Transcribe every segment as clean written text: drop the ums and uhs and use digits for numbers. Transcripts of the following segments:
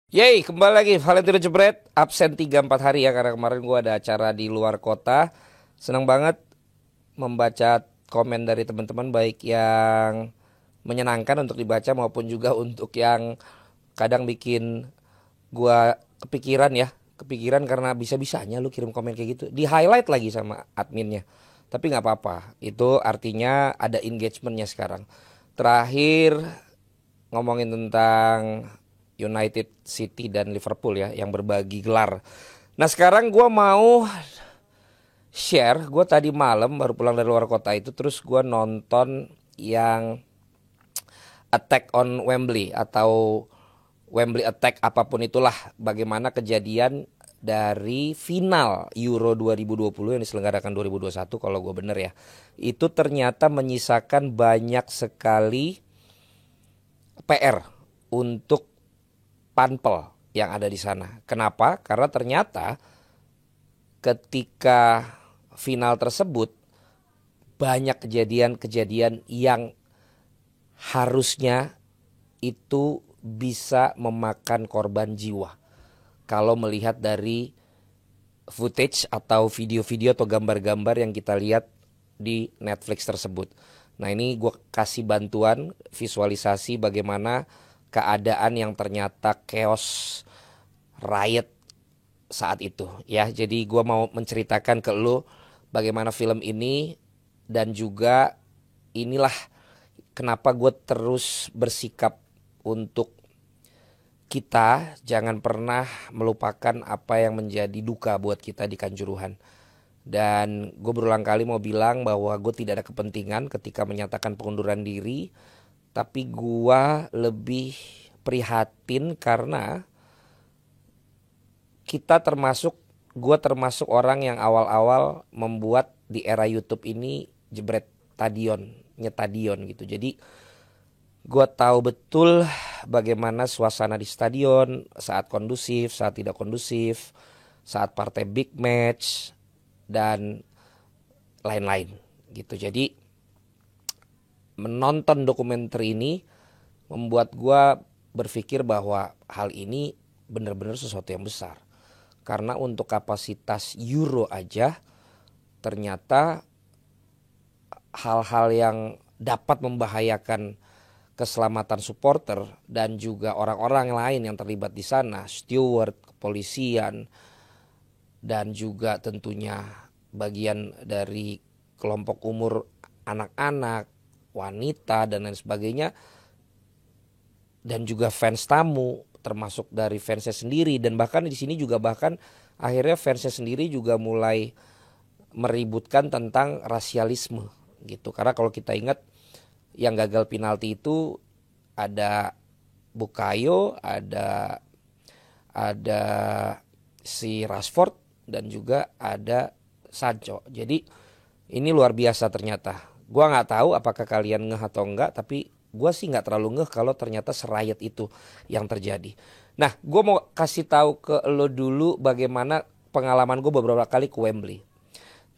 Yeay, kembali lagi Valentino Jebret. Absen 3-4 hari ya, karena kemarin gua ada acara di luar kota. Senang banget membaca komen dari teman-teman, baik yang menyenangkan untuk dibaca maupun juga untuk yang kadang bikin gua kepikiran ya. Kepikiran karena bisa-bisanya lu kirim komen kayak gitu, di highlight lagi sama adminnya. Tapi nggak apa-apa, itu artinya ada engagementnya sekarang. Terakhir ngomongin tentang United City dan Liverpool ya, yang berbagi gelar. Nah sekarang gue mau share, gue tadi malam baru pulang dari luar kota itu, terus gue nonton yang Attack on Wembley atau Wembley Attack, apapun itulah, bagaimana kejadian dari final Euro 2020 yang diselenggarakan 2021 kalau gue bener ya. Itu ternyata menyisakan banyak sekali PR untuk panpel yang ada di sana. Kenapa? Karena ternyata ketika final tersebut banyak kejadian-kejadian yang harusnya itu bisa memakan korban jiwa. Kalau melihat dari footage atau video-video atau gambar-gambar yang kita lihat di Netflix tersebut. Nah ini gue kasih bantuan visualisasi bagaimana keadaan yang ternyata chaos, riot saat itu ya. Jadi gue mau menceritakan ke lo bagaimana film ini, dan juga inilah kenapa gue terus bersikap untuk kita jangan pernah melupakan apa yang menjadi duka buat kita di Kanjuruhan. Dan gue berulang kali mau bilang bahwa gue tidak ada kepentingan ketika menyatakan pengunduran diri, tapi gue lebih prihatin karena gue termasuk orang yang awal-awal membuat di era YouTube ini Jebret Tadion, Nyetadion gitu. Jadi gue tahu betul bagaimana suasana di stadion saat kondusif, saat tidak kondusif, saat partai big match dan lain-lain gitu. Jadi menonton dokumenter ini membuat gue berpikir bahwa hal ini benar-benar sesuatu yang besar. Karena untuk kapasitas Euro aja ternyata hal-hal yang dapat membahayakan keselamatan supporter dan juga orang-orang lain yang terlibat di sana, steward, kepolisian, dan juga tentunya bagian dari kelompok umur anak-anak, wanita dan lain sebagainya, dan juga fans tamu termasuk dari fansnya sendiri. Dan bahkan di sini juga bahkan akhirnya fansnya sendiri juga mulai meributkan tentang rasialisme gitu. Karena kalau kita ingat yang gagal penalti itu ada Bukayo, ada si Rashford dan juga ada Sancho. Jadi ini luar biasa ternyata. Gua nggak tahu apakah kalian ngeh atau enggak, tapi gua sih nggak terlalu ngeh kalau ternyata serayat itu yang terjadi. Nah, gua mau kasih tahu ke lo dulu bagaimana pengalaman gue beberapa kali ke Wembley.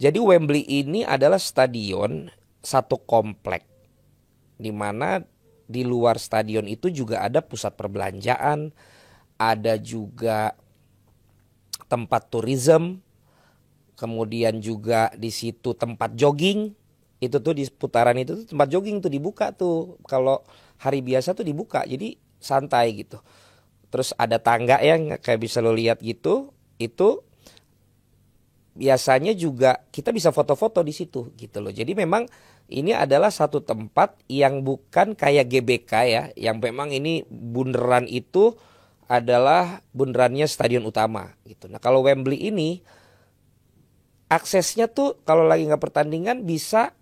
Jadi Wembley ini adalah stadion satu komplek, di mana di luar stadion itu juga ada pusat perbelanjaan, ada juga tempat tourism, kemudian juga di situ tempat jogging. Itu tuh di seputaran itu tuh tempat jogging tuh dibuka tuh kalau hari biasa tuh dibuka, jadi santai gitu. Terus ada tangga yang kayak bisa lo lihat gitu, itu biasanya juga kita bisa foto-foto di situ gitu loh. Jadi memang ini adalah satu tempat yang bukan kayak GBK ya, yang memang ini bundaran itu adalah bundarannya stadion utama gitu. Nah kalau Wembley ini aksesnya tuh kalau lagi nggak pertandingan bisa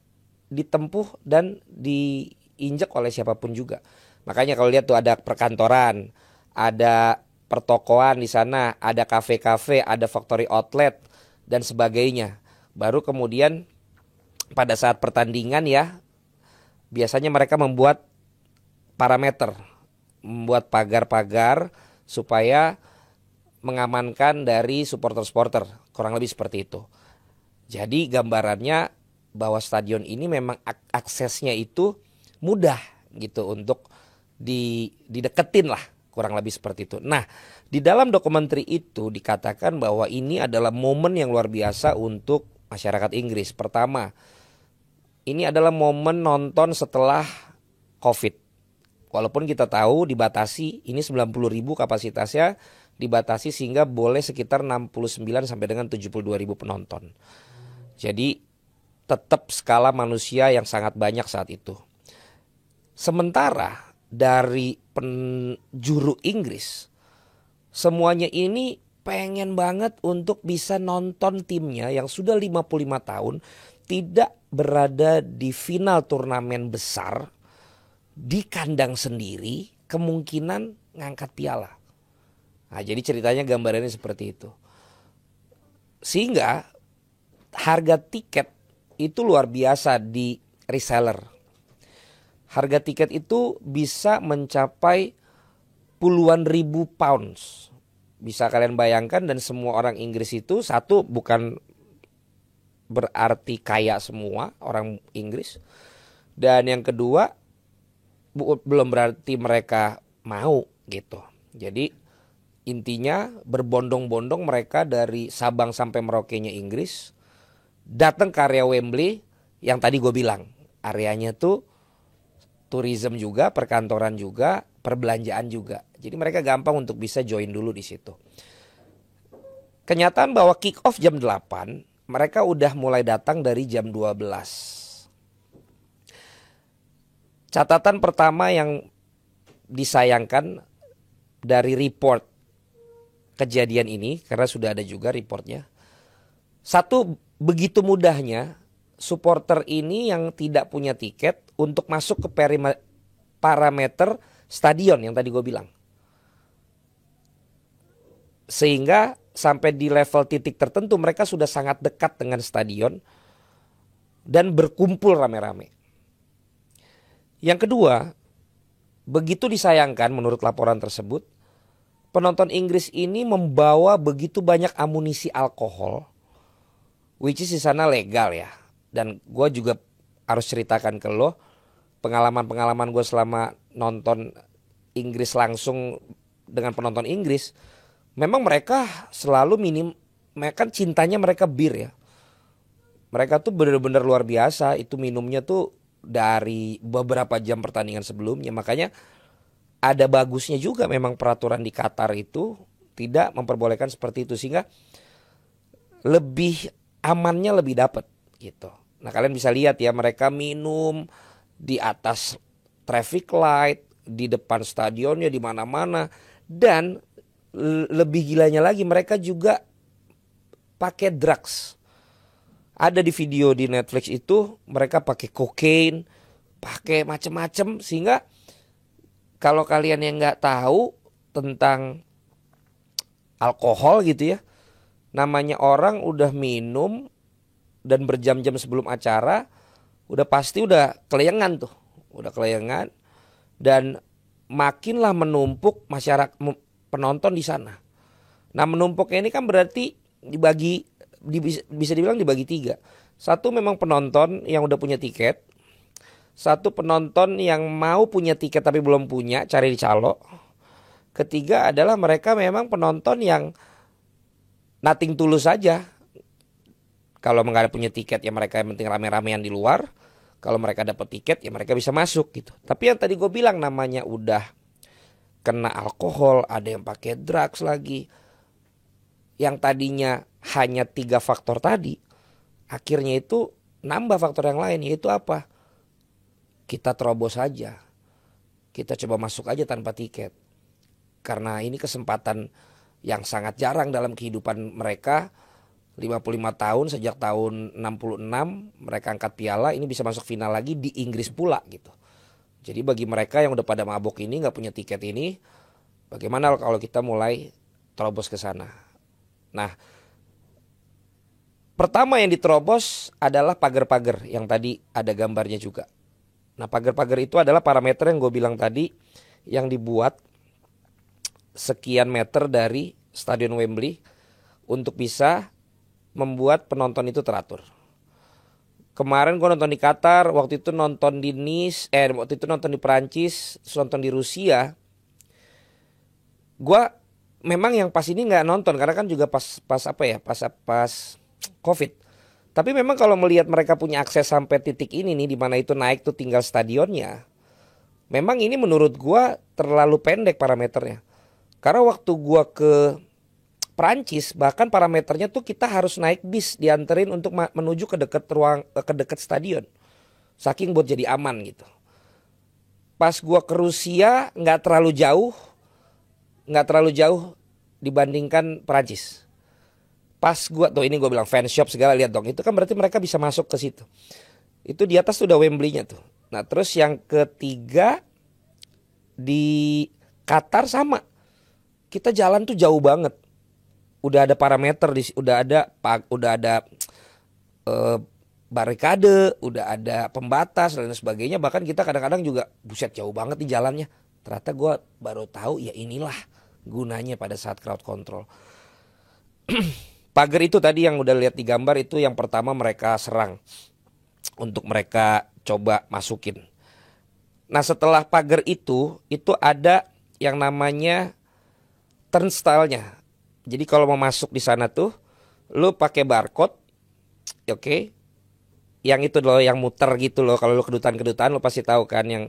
ditempuh dan diinjak oleh siapapun juga. Makanya kalau lihat tuh ada perkantoran, ada pertokoan di sana, ada kafe-kafe, ada factory outlet dan sebagainya. Baru kemudian pada saat pertandingan ya, biasanya mereka membuat parameter, membuat pagar-pagar supaya mengamankan dari supporter-supporter, kurang lebih seperti itu. Jadi gambarannya bahwa stadion ini memang aksesnya itu mudah gitu untuk dideketin lah kurang lebih seperti itu. Nah, di dalam dokumenter itu dikatakan bahwa ini adalah momen yang luar biasa untuk masyarakat Inggris. Pertama, ini adalah momen nonton setelah COVID. Walaupun kita tahu dibatasi, ini 90.000 kapasitasnya dibatasi sehingga boleh sekitar 69 sampai dengan 72.000 penonton. Jadi tetap skala manusia yang sangat banyak saat itu. Sementara dari penjuru Inggris, semuanya ini pengen banget untuk bisa nonton timnya yang sudah 55 tahun tidak berada di final turnamen besar di kandang sendiri, kemungkinan ngangkat piala. Nah, jadi ceritanya gambarannya seperti itu. Sehingga harga tiket itu luar biasa di reseller. Harga tiket itu bisa mencapai puluhan ribu pounds. Bisa kalian bayangkan, dan semua orang Inggris itu, satu, bukan berarti kaya semua orang Inggris. Dan yang kedua, belum berarti mereka mau gitu. Jadi intinya berbondong-bondong mereka dari Sabang sampai Merauke-nya Inggris datang ke area Wembley yang tadi gue bilang. Areanya tuh tourism juga, perkantoran juga, perbelanjaan juga. Jadi mereka gampang untuk bisa join dulu di situ. Kenyataan bahwa kick off jam 8, mereka udah mulai datang dari jam 12. Catatan pertama yang disayangkan dari report kejadian ini, karena sudah ada juga reportnya. Satu, begitu mudahnya supporter ini yang tidak punya tiket untuk masuk ke parameter stadion yang tadi gue bilang. Sehingga sampai di level titik tertentu mereka sudah sangat dekat dengan stadion dan berkumpul rame-rame. Yang kedua, begitu disayangkan menurut laporan tersebut, penonton Inggris ini membawa begitu banyak amunisi alkohol, which is di sana legal ya. Dan gue juga harus ceritakan ke lo pengalaman-pengalaman gue selama nonton Inggris langsung dengan penonton Inggris. Memang mereka selalu kan cintanya mereka bir ya. Mereka tuh benar-benar luar biasa, itu minumnya tuh dari beberapa jam pertandingan sebelumnya. Makanya ada bagusnya juga memang peraturan di Qatar itu tidak memperbolehkan seperti itu, sehingga lebih amannya lebih dapat gitu. Nah, kalian bisa lihat ya, mereka minum di atas traffic light, di depan stadionnya, di mana-mana. Dan lebih gilanya lagi, mereka juga pakai drugs. Ada di video di Netflix itu, mereka pakai kokain, pakai macem-macem. Sehingga kalau kalian yang nggak tahu tentang alkohol gitu ya, namanya orang udah minum dan berjam-jam sebelum acara, udah pasti udah kelayangan tuh, udah kelayangan, dan makinlah menumpuk masyarakat penonton di sana. Nah, menumpuknya ini kan berarti bisa dibilang dibagi tiga. Satu memang penonton yang udah punya tiket, satu penonton yang mau punya tiket tapi belum punya, cari di calo. Ketiga adalah mereka memang penonton yang nothing tulus saja. Kalau nggak punya tiket ya mereka yang penting rame-ramean di luar. Kalau mereka dapat tiket ya mereka bisa masuk gitu. Tapi yang tadi gue bilang namanya udah kena alkohol, ada yang pakai drugs lagi. Yang tadinya hanya 3 faktor tadi, akhirnya itu nambah faktor yang lain, yaitu apa? Kita terobos saja. Kita coba masuk aja tanpa tiket. Karena ini kesempatan yang sangat jarang dalam kehidupan mereka. 55 tahun, sejak tahun 66 mereka angkat piala, ini bisa masuk final lagi di Inggris pula gitu. Jadi bagi mereka yang udah pada mabok ini, gak punya tiket ini, bagaimana kalau kita mulai terobos ke sana? Nah, pertama yang diterobos adalah pagar-pagar yang tadi ada gambarnya juga. Nah, pagar-pagar itu adalah parameter yang gue bilang tadi, yang dibuat sekian meter dari Stadion Wembley untuk bisa membuat penonton itu teratur. Kemarin gue nonton di Qatar, waktu itu nonton di Nice, waktu itu nonton di Perancis, nonton di Rusia. Gua memang yang pas ini nggak nonton karena kan juga pas apa ya, pas COVID. Tapi memang kalau melihat mereka punya akses sampai titik ini nih, di mana itu naik tuh tinggal stadionnya. Memang ini menurut gua terlalu pendek parameternya. Karena waktu gua ke Perancis bahkan parameternya tuh kita harus naik bis dianterin untuk menuju ke dekat ke dekat stadion. Saking buat jadi aman gitu. Pas gua ke Rusia nggak terlalu jauh dibandingkan Perancis. Pas gua tuh ini gua bilang fan shop segala, lihat dong. Itu kan berarti mereka bisa masuk ke situ. Itu di atas tuh udah Wembley-nya tuh. Nah, terus yang ketiga di Qatar sama. Kita jalan tuh jauh banget. Udah ada parameter udah ada barikade, udah ada pembatas dan sebagainya. Bahkan kita kadang-kadang juga buset jauh banget di jalannya. Ternyata gue baru tahu ya inilah gunanya pada saat crowd control. Pagar itu tadi yang udah lihat di gambar itu yang pertama mereka serang untuk mereka coba masukin. Nah setelah pagar itu ada yang namanya turnstile-nya. Jadi kalau mau masuk di sana tuh lu pakai barcode, oke. Yang itu loh yang muter gitu loh. Kalau lu kedutaan lu pasti tahu kan yang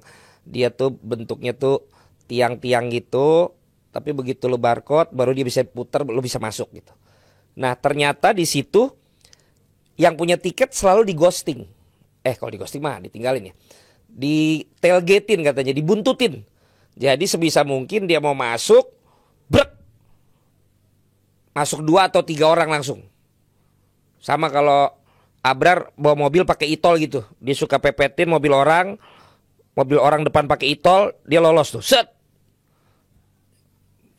dia tuh bentuknya tuh tiang-tiang gitu. Tapi begitu lu barcode baru dia bisa puter, lu bisa masuk gitu. Nah ternyata di situ yang punya tiket selalu di ghosting. Kalau di ghosting mah ditinggalin ya. Di tailgatein katanya, dibuntutin. Jadi sebisa mungkin dia mau masuk, brek, masuk 2 atau 3 orang langsung. Sama kalau Abrar bawa mobil pakai e-tol gitu. Dia suka pepetin mobil orang depan pakai e-tol, dia lolos tuh. Set.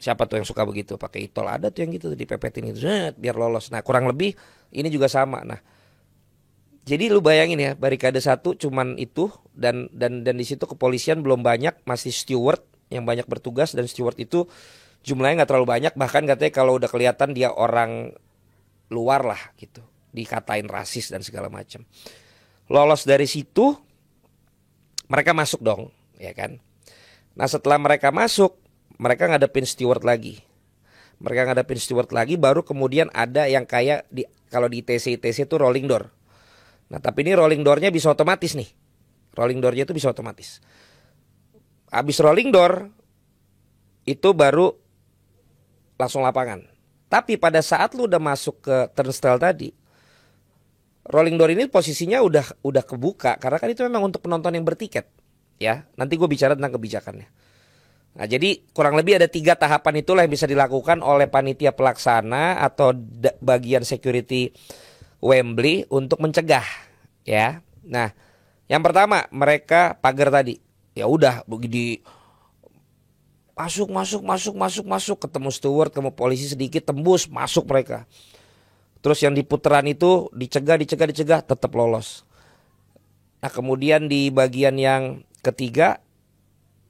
Siapa tuh yang suka begitu pakai e-tol? Ada tuh yang gitu dipepetin gitu, set, biar lolos. Nah, kurang lebih ini juga sama. Nah, jadi lu bayangin ya, barikade 1 cuman itu dan di situ kepolisian belum banyak, masih steward yang banyak bertugas dan steward itu jumlahnya nggak terlalu banyak, bahkan katanya kalau udah kelihatan dia orang luar lah gitu, dikatain rasis dan segala macam. Lolos dari situ mereka masuk dong, ya kan. Nah setelah mereka masuk, mereka ngadepin steward lagi. Baru kemudian ada yang kayak kalau di ITC itu rolling door. Nah tapi ini rolling doornya bisa otomatis nih. Rolling doornya itu bisa otomatis. Habis rolling door itu baru langsung lapangan. Tapi pada saat lu udah masuk ke turnstile tadi, rolling door ini posisinya udah kebuka karena kan itu memang untuk penonton yang bertiket. Ya, nanti gue bicara tentang kebijakannya. Nah, jadi kurang lebih ada 3 tahapan itulah yang bisa dilakukan oleh panitia pelaksana atau bagian security Wembley untuk mencegah, ya. Nah, yang pertama mereka pagar tadi, ya udah begini masuk ketemu steward, ketemu polisi sedikit tembus masuk mereka. Terus yang di putaran itu dicegah tetap lolos. Nah, kemudian di bagian yang ketiga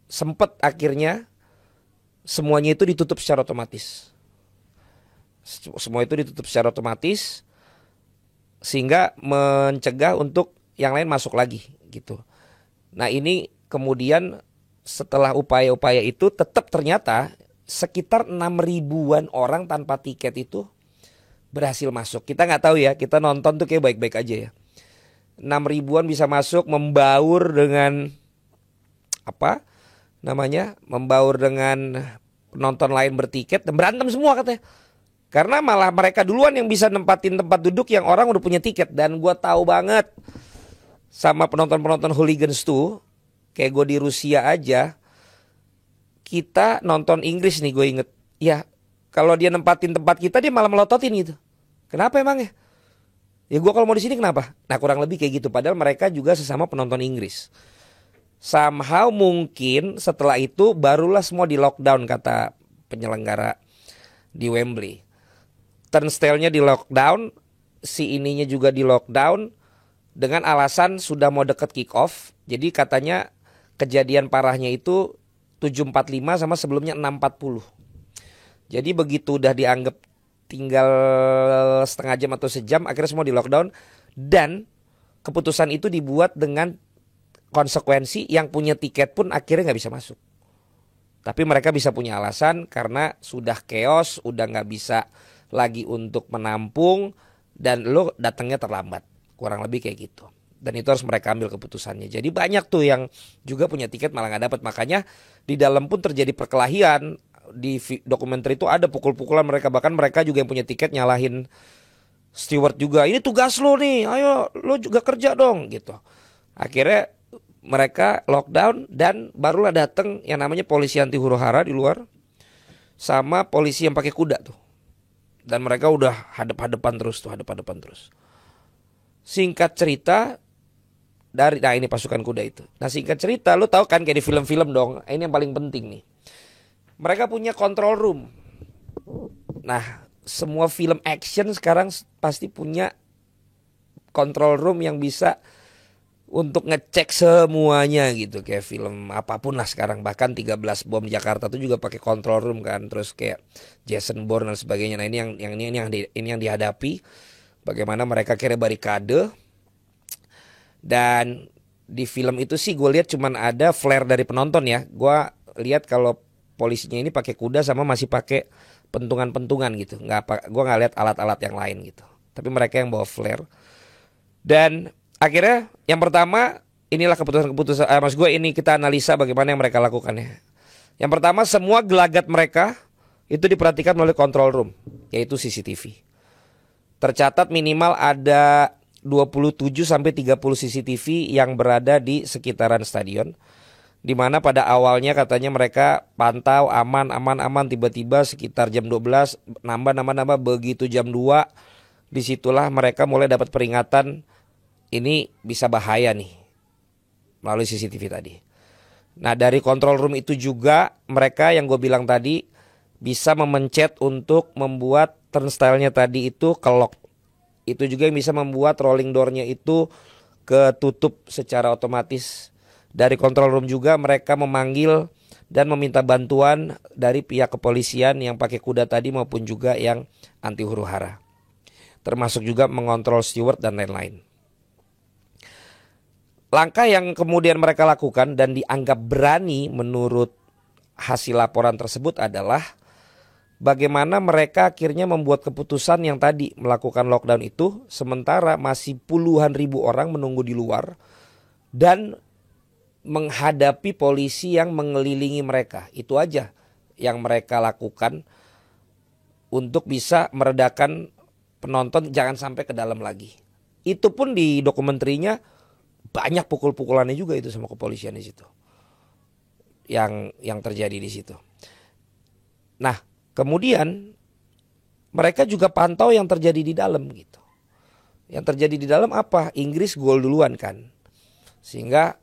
sempet akhirnya semuanya itu ditutup secara otomatis. Sehingga mencegah untuk yang lain masuk lagi gitu. Nah ini kemudian setelah upaya-upaya itu tetap ternyata sekitar 6.000-an orang tanpa tiket itu berhasil masuk. Kita nggak tahu ya, kita nonton tuh kayak baik-baik aja ya. 6.000-an bisa masuk membaur dengan membaur dengan penonton lain bertiket dan berantem semua katanya. Karena malah mereka duluan yang bisa nempatin tempat duduk yang orang udah punya tiket. Dan gue tahu banget sama penonton-penonton hooligans tuh, kayak gue di Rusia aja, kita nonton Inggris nih gue inget. Ya kalau dia nempatin tempat kita dia malah melototin gitu. Kenapa emangnya? Ya gue kalau mau di sini kenapa? Nah kurang lebih kayak gitu. Padahal mereka juga sesama penonton Inggris. Somehow mungkin setelah itu barulah semua di lockdown kata penyelenggara di Wembley. Turnstile-nya di lockdown, si ininya juga di lockdown dengan alasan sudah mau deket kick off. Jadi katanya kejadian parahnya itu 7.45 sama sebelumnya 6.40. Jadi begitu udah dianggap tinggal setengah jam atau sejam, akhirnya semua di lockdown. Dan keputusan itu dibuat dengan konsekuensi yang punya tiket pun akhirnya nggak bisa masuk. Tapi mereka bisa punya alasan karena sudah chaos, udah nggak bisa lagi untuk menampung, dan lo datangnya terlambat. Kurang lebih kayak gitu. Dan itu harus mereka ambil keputusannya. Jadi banyak tuh yang juga punya tiket malah nggak dapat. Makanya di dalam pun terjadi perkelahian. Di dokumenter itu ada pukul-pukulan mereka. Bahkan mereka juga yang punya tiket nyalahin steward juga. Ini tugas lo nih, ayo lo juga kerja dong gitu. Akhirnya mereka lockdown dan barulah datang yang namanya polisi anti huru hara di luar sama polisi yang pakai kuda tuh. Dan mereka udah hadap-hadapan terus tuh, hadap-hadapan terus. Singkat cerita nah ini pasukan kuda itu. Nah singkat cerita lu tahu kan kayak di film-film dong. Ini yang paling penting nih. Mereka punya control room. Nah semua film action sekarang pasti punya control room yang bisa untuk ngecek semuanya gitu. Kayak film apapun lah sekarang. Bahkan 13 bom Jakarta tuh juga pakai control room kan. Terus kayak Jason Bourne dan sebagainya. Nah ini yang dihadapi. Bagaimana mereka kira barikade. Dan di film itu sih gue lihat cuman ada flare dari penonton ya. Gue lihat kalau polisinya ini pakai kuda sama masih pakai pentungan-pentungan gitu. Gue nggak lihat alat-alat yang lain gitu. Tapi mereka yang bawa flare. Dan akhirnya yang pertama inilah keputusan-keputusan. Mas gue ini kita analisa bagaimana yang mereka lakukan ya. Yang pertama semua gelagat mereka itu diperhatikan melalui control room, yaitu CCTV. Tercatat minimal ada 27 sampai 30 CCTV yang berada di sekitaran stadion. Di mana pada awalnya katanya mereka pantau aman, tiba-tiba sekitar jam 12 nambah begitu jam 2 disitulah mereka mulai dapat peringatan ini bisa bahaya nih melalui CCTV tadi. Nah dari control room itu juga mereka yang gue bilang tadi bisa memencet untuk membuat turnstile-nya tadi itu ke-lock. Itu juga yang bisa membuat rolling door-nya itu ketutup secara otomatis. Dari control room juga mereka memanggil dan meminta bantuan dari pihak kepolisian yang pakai kuda tadi maupun juga yang anti huru hara. Termasuk juga mengontrol steward dan lain-lain. Langkah yang kemudian mereka lakukan dan dianggap berani menurut hasil laporan tersebut adalah bagaimana mereka akhirnya membuat keputusan yang tadi melakukan lockdown itu sementara masih puluhan ribu orang menunggu di luar dan menghadapi polisi yang mengelilingi mereka. Itu aja yang mereka lakukan untuk bisa meredakan penonton jangan sampai ke dalam lagi. Itu pun di dokumenterinya banyak pukul-pukulannya juga itu sama kepolisian di situ. Yang terjadi di situ. Nah, kemudian mereka juga pantau yang terjadi di dalam gitu. Yang terjadi di dalam apa? Inggris gol duluan kan. Sehingga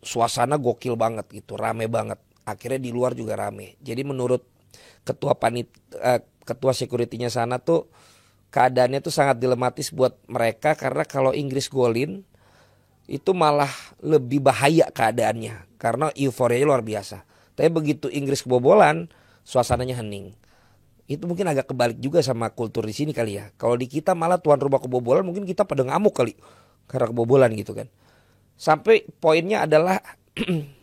suasana gokil banget gitu, rame banget. Akhirnya di luar juga rame. Jadi menurut ketua security-nya sana tuh keadaannya tuh sangat dilematis buat mereka karena kalau Inggris golin itu malah lebih bahaya keadaannya karena euforianya luar biasa. Tapi begitu Inggris kebobolan, suasananya hening. Itu mungkin agak kebalik juga sama kultur di sini kali ya. Kalau di kita malah tuan rumah kebobolan mungkin kita pada ngamuk kali karena kebobolan gitu kan. Sampai poinnya adalah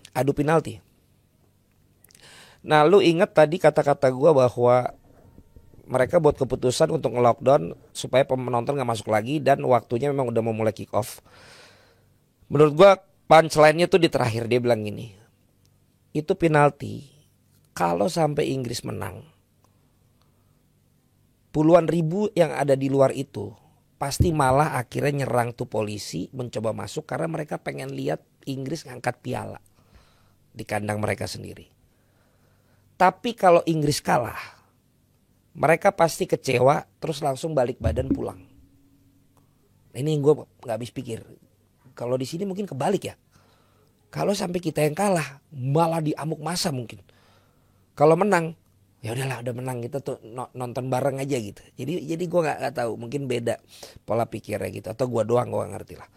adu penalti. Nah lu ingat tadi kata-kata gue bahwa mereka buat keputusan untuk nge-lockdown supaya penonton gak masuk lagi dan waktunya memang udah mau mulai kick off. Menurut gue punchline-nya tuh di terakhir dia bilang gini. Itu penalti kalau sampai Inggris menang. Puluhan ribu yang ada di luar itu pasti malah akhirnya nyerang tuh polisi mencoba masuk karena mereka pengen lihat Inggris ngangkat piala di kandang mereka sendiri. Tapi kalau Inggris kalah, mereka pasti kecewa terus langsung balik badan pulang. Ini yang gue gak habis pikir. Kalau di sini mungkin kebalik ya. Kalau sampai kita yang kalah malah diamuk massa mungkin. Kalau menang ya udahlah udah menang kita tuh nonton bareng aja gitu. Jadi gue nggak tahu mungkin beda pola pikirnya gitu atau gue doang gue ngerti lah.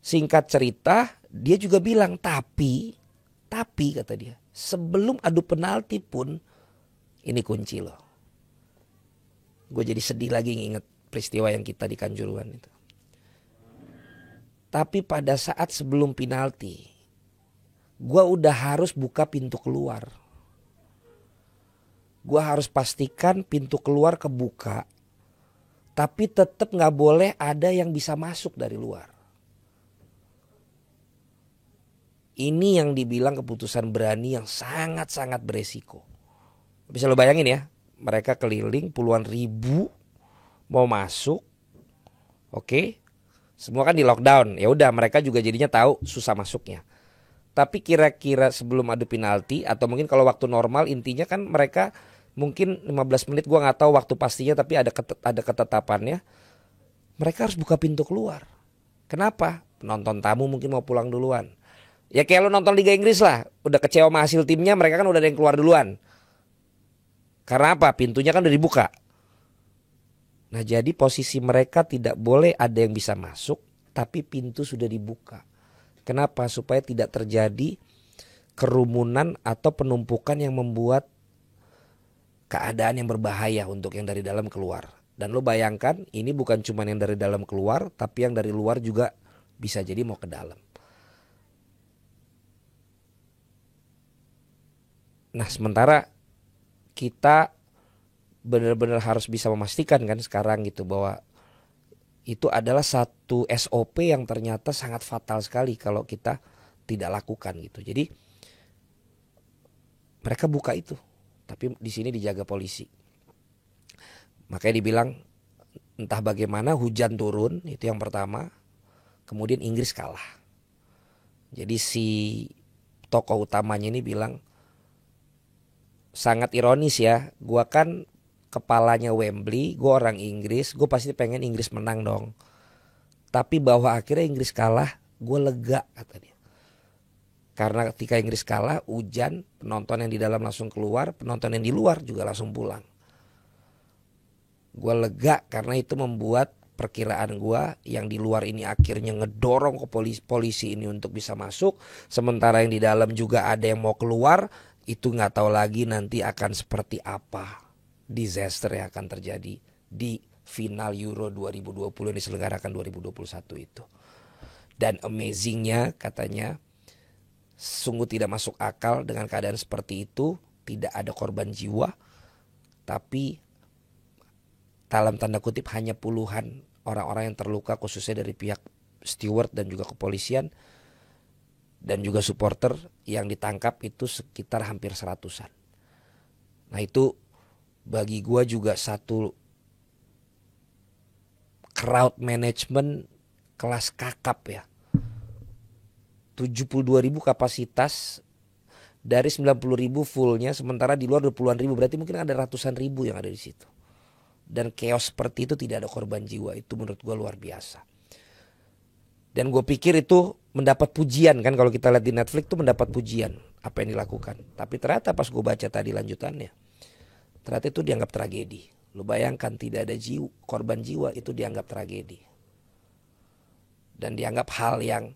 Singkat cerita dia juga bilang tapi kata dia sebelum adu penalti pun ini kunci loh. Gue jadi sedih lagi nginget peristiwa yang kita di Kanjuruhan itu. Tapi pada saat sebelum penalti gue udah harus buka pintu keluar. Gue harus pastikan pintu keluar kebuka. Tapi tetap gak boleh ada yang bisa masuk dari luar. Ini yang dibilang keputusan berani yang sangat-sangat beresiko. Bisa lo bayangin ya, mereka keliling puluhan ribu mau masuk. Oke, semua kan di lockdown. Ya udah, mereka juga jadinya tahu susah masuknya. Tapi kira-kira sebelum adu penalti atau mungkin kalau waktu normal, intinya kan mereka mungkin 15 menit, gua nggak tahu waktu pastinya, tapi ada ketetapannya. Mereka harus buka pintu keluar. Kenapa? Penonton tamu mungkin mau pulang duluan. Ya kayak lo nonton Liga Inggris lah, udah kecewa sama hasil timnya, mereka kan udah ada yang keluar duluan. Karena apa? Pintunya kan udah dibuka. Nah, jadi posisi mereka tidak boleh ada yang bisa masuk, tapi pintu sudah dibuka. Kenapa? Supaya tidak terjadi kerumunan atau penumpukan yang membuat keadaan yang berbahaya untuk yang dari dalam keluar. Dan lo bayangkan, ini bukan cuma yang dari dalam keluar, tapi yang dari luar juga bisa jadi mau ke dalam. Nah, sementara kita benar-benar harus bisa memastikan kan sekarang gitu bahwa itu adalah satu SOP yang ternyata sangat fatal sekali kalau kita tidak lakukan gitu. Jadi mereka buka itu, tapi di sini dijaga polisi. Makanya dibilang entah bagaimana hujan turun, itu yang pertama. Kemudian Inggris kalah. Jadi si tokoh utamanya ini bilang, sangat ironis ya, gua kan kepalanya Wembley, gua orang Inggris, gua pasti pengen Inggris menang dong. Tapi bahwa akhirnya Inggris kalah, gua lega, kata dia. Karena ketika Inggris kalah, hujan, penonton yang di dalam langsung keluar, penonton yang di luar juga langsung pulang. Gua lega karena itu membuat perkiraan gua yang di luar ini akhirnya ngedorong ke polisi ini untuk bisa masuk. Sementara yang di dalam juga ada yang mau keluar. Itu gak tahu lagi nanti akan seperti apa disaster yang akan terjadi di final Euro 2020 yang diselenggarakan 2021 itu. Dan amazingnya katanya sungguh tidak masuk akal dengan keadaan seperti itu. Tidak ada korban jiwa, tapi dalam tanda kutip hanya puluhan orang-orang yang terluka, khususnya dari pihak steward dan juga kepolisian. Dan juga supporter yang ditangkap itu sekitar hampir 100-an. Nah itu bagi gua juga satu crowd management kelas kakap ya. 72.000 kapasitas dari 90.000 fullnya, sementara di luar 20-an ribu, berarti mungkin ada ratusan ribu yang ada di situ. Dan chaos seperti itu tidak ada korban jiwa, itu menurut gua luar biasa. Dan gue pikir itu mendapat pujian kan, kalau kita lihat di Netflix tuh mendapat pujian apa yang dilakukan. Tapi ternyata pas gue baca tadi lanjutannya, ternyata itu dianggap tragedi. Lu bayangkan tidak ada korban jiwa, itu dianggap tragedi. Dan dianggap hal yang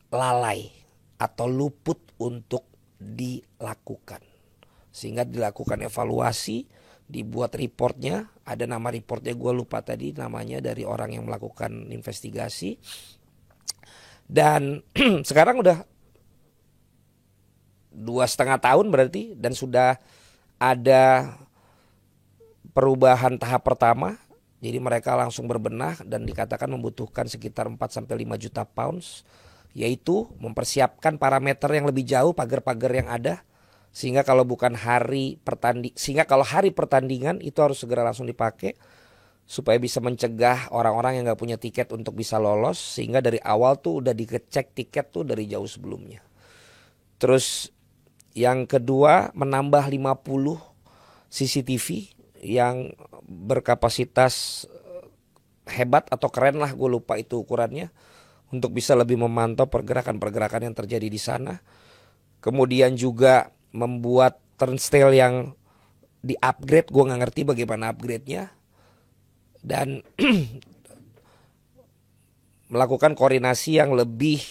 lalai atau luput untuk dilakukan. Sehingga dilakukan evaluasi, dibuat reportnya, ada nama reportnya gue lupa tadi namanya dari orang yang melakukan investigasi. Dan sekarang udah 2,5 tahun berarti, dan sudah ada perubahan tahap pertama. Jadi mereka langsung berbenah dan dikatakan membutuhkan sekitar 4-5 juta pounds, yaitu mempersiapkan parameter yang lebih jauh, pagar-pagar yang ada. Sehingga kalau hari pertandingan itu harus segera langsung dipakai supaya bisa mencegah orang-orang yang nggak punya tiket untuk bisa lolos. Sehingga dari awal tuh udah dicek tiket tuh dari jauh sebelumnya. Terus yang kedua, menambah 50 CCTV yang berkapasitas hebat atau keren lah, gue lupa itu ukurannya, untuk bisa lebih memantau pergerakan-pergerakan yang terjadi di sana. Kemudian juga membuat turnstile yang di-upgrade, gue gak ngerti bagaimana upgrade-nya. Dan melakukan koordinasi yang lebih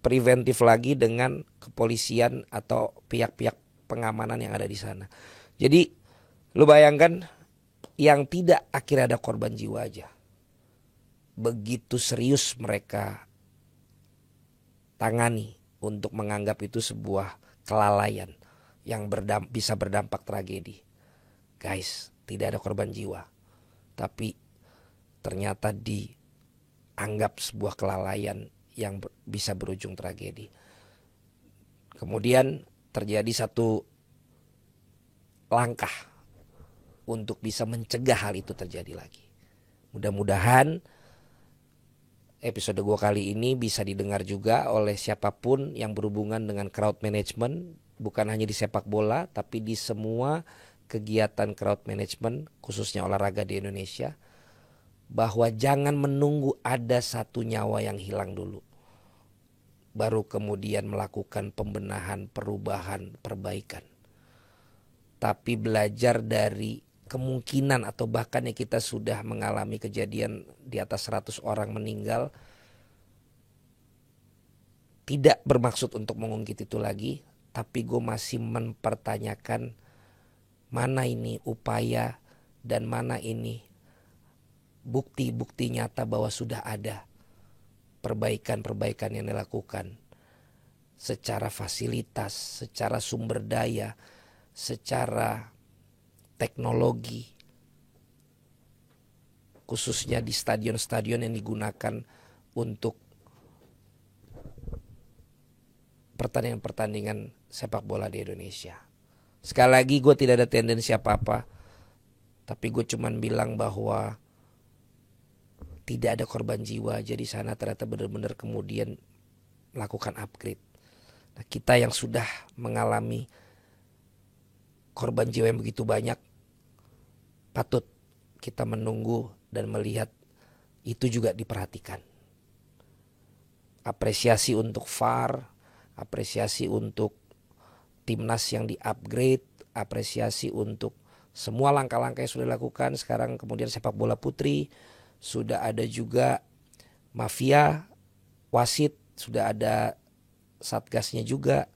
preventif lagi dengan kepolisian atau pihak-pihak pengamanan yang ada di sana. Jadi lu bayangkan, yang tidak akhirnya ada korban jiwa aja, begitu serius mereka tangani untuk menganggap itu sebuah kelalaian yang bisa berdampak tragedi. Guys, tidak ada korban jiwa, tapi ternyata dianggap sebuah kelalaian yang bisa berujung tragedi. Kemudian terjadi satu langkah untuk bisa mencegah hal itu terjadi lagi. Mudah-mudahan episode gue kali ini bisa didengar juga oleh siapapun yang berhubungan dengan crowd management, bukan hanya di sepak bola tapi di semua kegiatan crowd management khususnya olahraga di Indonesia, bahwa jangan menunggu ada satu nyawa yang hilang dulu baru kemudian melakukan pembenahan, perubahan, perbaikan. Tapi belajar dari kemungkinan atau bahkan yang kita sudah mengalami kejadian di atas 100 orang meninggal, tidak bermaksud untuk mengungkit itu lagi, tapi gue masih mempertanyakan mana ini upaya dan mana ini bukti-bukti nyata bahwa sudah ada perbaikan-perbaikan yang dilakukan secara fasilitas, secara sumber daya, secara teknologi, khususnya di stadion-stadion yang digunakan untuk pertandingan-pertandingan sepak bola di Indonesia. Sekali lagi gue tidak ada tendensi apa-apa, tapi gue cuman bilang bahwa tidak ada korban jiwa. Jadi sana ternyata benar-benar kemudian melakukan upgrade. Nah, kita yang sudah mengalami korban jiwa yang begitu banyak, patut kita menunggu dan melihat itu juga diperhatikan. Apresiasi untuk VAR, apresiasi untuk timnas yang di-upgrade, apresiasi untuk semua langkah-langkah yang sudah dilakukan. Sekarang kemudian sepak bola putri, sudah ada juga mafia, wasit, sudah ada satgasnya juga.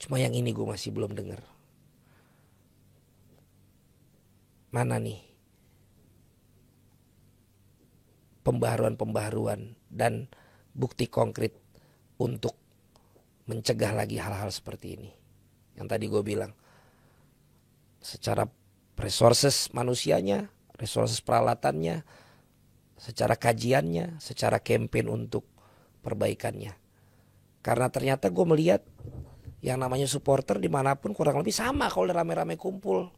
Cuma yang ini gue masih belum dengar. Mana nih pembaharuan dan bukti konkret untuk mencegah lagi hal-hal seperti ini. Yang tadi gue bilang, secara resources manusianya, resources peralatannya, secara kajiannya, secara campaign untuk perbaikannya. Karena ternyata gue melihat yang namanya supporter dimanapun kurang lebih sama kalau udah rame-rame kumpul.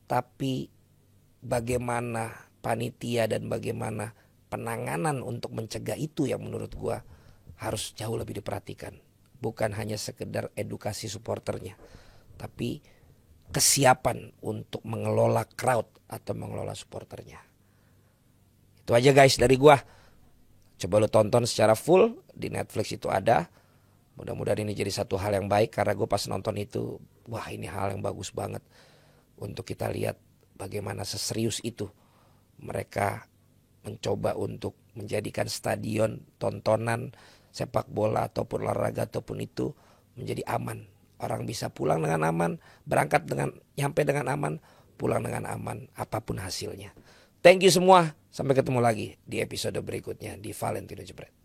Tapi bagaimana panitia dan bagaimana penanganan untuk mencegah itu yang menurut gue harus jauh lebih diperhatikan. Bukan hanya sekedar edukasi supporternya, tapi kesiapan untuk mengelola crowd atau mengelola supporternya. Itu aja guys dari gua. Coba lo tonton secara full di Netflix, itu ada. Mudah-mudahan ini jadi satu hal yang baik, karena gue pas nonton itu, wah ini hal yang bagus banget untuk kita lihat bagaimana seserius itu mereka mencoba untuk menjadikan stadion tontonan sepak bola ataupun olahraga ataupun itu menjadi aman. Orang bisa pulang dengan aman, nyampe dengan aman, pulang dengan aman, apapun hasilnya. Thank you semua. Sampai ketemu lagi di episode berikutnya di Valentino Jebret.